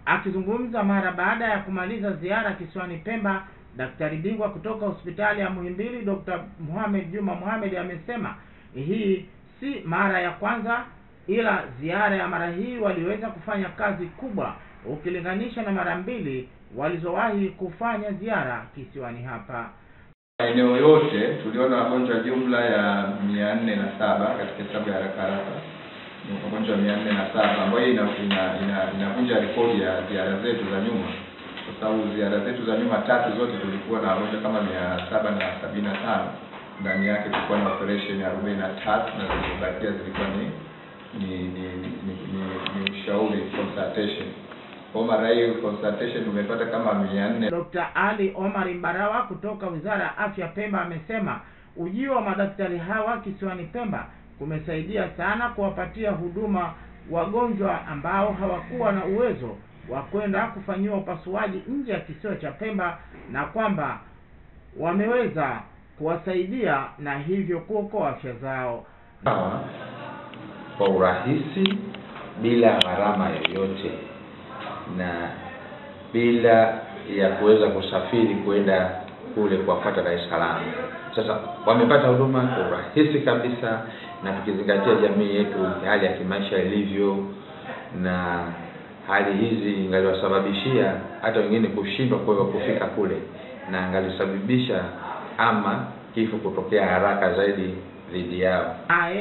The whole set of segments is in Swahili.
Akizungumza mara baada ya kumaliza ziara kisiwani Pemba, daktari bingwa kutoka hospitali ya Muhimbili Dr. Mohamed Juma Mohamed amesema hii si mara ya kwanza, ila ziara ya mara hii waliweza kufanya kazi kubwa ukilinganisha na mara mbili walizowahi kufanya ziara kisiwani hapa. Eneo yote tuliona wagonjwa jumla ya 407 katika hesabu ya haraka. Ni wagonjwa 407 ambayo inavunja rekodi ya ziara zetu za nyuma, kwa sababu ziara zetu za nyuma tatu zote tulikuwa na wagonjwa kama 775. Ndani yake tulikuwa na operation 43 na zilizobakia zilikuwa ni ushauri, consultation. Kwa mara hiyo consultation tumepata kama 400. Dr. Ali Omar Mbarawa kutoka Wizara ya Afya Pemba amesema ujio wa madaktari hawa kisiwani Pemba kumesaidia sana kuwapatia huduma wagonjwa ambao hawakuwa na uwezo wa kwenda kufanyiwa upasuaji nje ya kisiwa cha Pemba, na kwamba wameweza kuwasaidia na hivyo kuokoa afya zao kwa urahisi bila gharama yoyote na bila ya kuweza kusafiri kwenda kule kuwafuata Dar es Salaam. Sasa wamepata huduma kwa urahisi kabisa, na tukizingatia jamii yetu hali ya kimaisha ilivyo, na hali hizi ingaliwasababishia hata wengine kushindwa kufika kule, na ingalisababisha ama kifo kutokea haraka zaidi dhidi yao.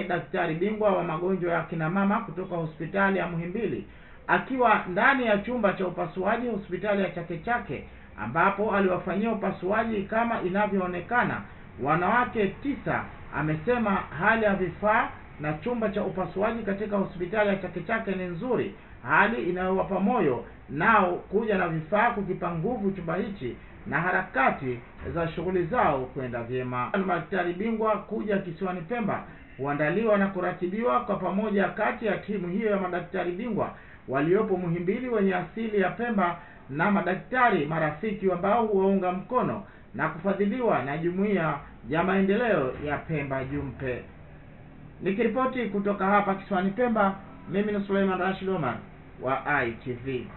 Daktari bingwa wa magonjwa ya kina mama kutoka hospitali ya Muhimbili akiwa ndani ya chumba cha upasuaji hospitali ya Chake Chake, ambapo aliwafanyia upasuaji kama inavyoonekana wanawake 9, amesema hali ya vifaa na chumba cha upasuaji katika hospitali ya Chake Chake ni nzuri, hali inayowapa moyo nao kuja na vifaa kukipa nguvu chumba hichi na harakati za shughuli zao kwenda vyema. Madaktari bingwa kuja kisiwani Pemba huandaliwa na kuratibiwa kwa pamoja kati ya timu hiyo ya madaktari bingwa waliopo Muhimbili wenye asili ya Pemba na madaktari marafiki ambao huwaunga mkono na kufadhiliwa na Jumuiya ya Maendeleo ya Pemba Jumpe. Nikiripoti kutoka hapa kisiwani Pemba, mimi ni Suleiman Rashid Omar wa ITV.